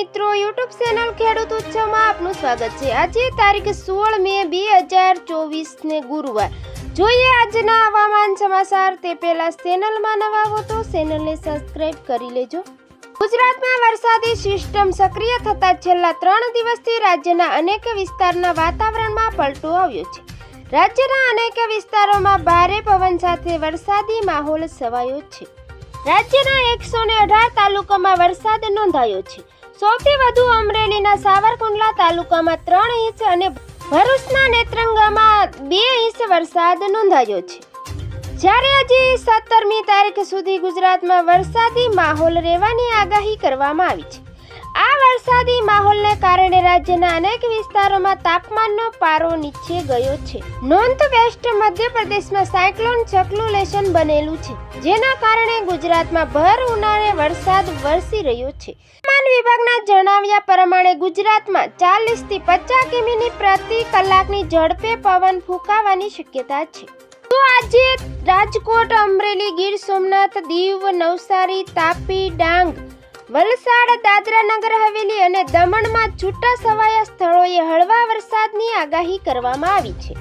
મિત્રો, YouTube channel ખેડૂત ઉત્સવમાં આપનું સ્વાગત છે। આજે તારીખ 16 મે 2024 ને ગુરુવાર। જોઈએ આજના હવામાન સમાચાર। તે પહેલા ચેનલમાં નવા હો તો ચેનલને સબસ્ક્રાઇબ કરી લેજો। ગુજરાતમાં વરસાદી સિસ્ટમ સક્રિય થતા છેલ્લા 3 દિવસથી રાજ્યના અનેક વિસ્તારના વાતાવરણમાં પલટો આવ્યો છે। રાજ્યના અનેક વિસ્તારોમાં ભારે પવન સાથે વરસાદી માહોલ છવાયો છે। રાજ્યના 118 તાલુકામાં વરસાદ નોંધાયો છે। સૌથી વધુ અમરેલીના સાવરકુંડલા તાલુકામાં 3 ઇંચ અને ભરૂચના નેત્રંગામાં 2 ઇંચ વરસાદ નોંધાયો છે। જ્યારે હજી 17મી તારીખ સુધી ગુજરાતમાં વરસાદી માહોલ રહેવાની આગાહી કરવામાં આવી છે। આ વરસાદી માહોલને કારણે રાજ્યના અનેક વિસ્તારોમાં તાપમાનનો પારો નીચે ગયો છે। નોર્થ વેસ્ટ મધ્યપ્રદેશમાં સાયક્લોન સર્ક્યુલેશન બનેલું છે, જેના કારણે ગુજરાતમાં ભર ઉનાળે વરસાદ વરસી રહ્યો છે। હવામાન વિભાગના જણાવ્યા પ્રમાણે ગુજરાતમાં 40 થી 50 કિમી પ્રતિ કલાકની ઝડપે પવન ફૂંકાવાની શક્યતા છે। તો આજે રાજકોટ, અમરેલી, ગીર સોમનાથ, દીવ, નવસારી, તાપી, ડાંગ, વલસાડ, દાદરા નગર હવેલી અને દમણમાં છૂટા છવાયા સ્થળોએ હળવા વરસાદની આગાહી કરવામાં આવી છે।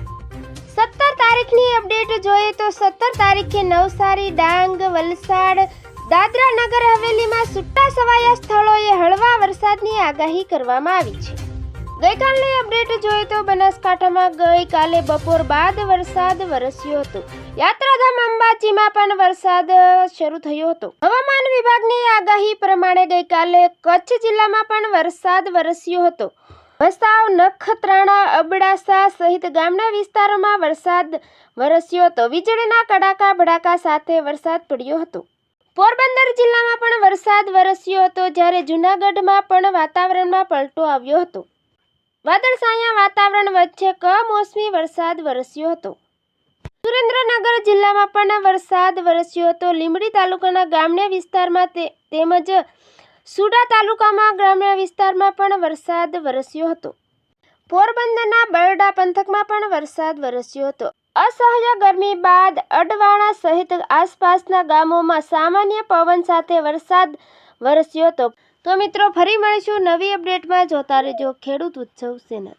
17 તારીખની અપડેટ જોઈએ તો 17 તારીખે નવસારી, ડાંગ, વલસાડ, દાદરા નગર હવેલીમાં છૂટા છવાયા સ્થળોએ હળવા વરસાદની આગાહી કરવામાં આવી છે। ગઈકાલની અપડેટ જોઈએ તો બનાસકાંઠામાં ગઈકાલે બપોર બાદ વરસાદ વરસ્યો હતો। યાત્રાધામ અંબાજીમાં પણ વરસાદ શરૂ થયો હતો। હવામાન વિભાગની આગાહી પ્રમાણે ગઈકાલે કચ્છ જિલ્લામાં પણ વરસાદ વરસ્યો હતો। ભચાઉ, નખત્રાણા, અબડાસા સહિત ગામના વિસ્તારોમાં વરસાદ વરસ્યો હતો। વીજળીના કડાકા ભડાકા સાથે વરસાદ પડ્યો હતો। પોરબંદર જિલ્લામાં પણ વરસાદ વરસ્યો હતો, જ્યારે જૂનાગઢમાં પણ વાતાવરણમાં પલટો આવ્યો હતો। વાદળછાયા વાતાવરણ વચ્ચે કમોસમી વરસાદ વરસ્યો હતો। સુરેન્દ્રનગર જિલ્લામાં પણ વરસાદ વરસ્યો હતો। લીંબડી તાલુકાના ગ્રામ્ય વિસ્તારમાં તેમજ સુડા તાલુકામાં ગ્રામ્ય વિસ્તારમાં પણ વરસાદ વરસ્યો હતો। પોરબંદરના બરડા પંથકમાં પણ વરસાદ વરસ્યો હતો। અસહ્ય ગરમી બાદ અડવાણા સહિત આસપાસના ગામોમાં સામાન્ય પવન સાથે વરસાદ વરસ્યો હતો। તો મિત્રો, ફરી મળીશું નવી અપડેટમાં। જોતા રહેજો ખેડૂત ઉત્સવ ચેનલ।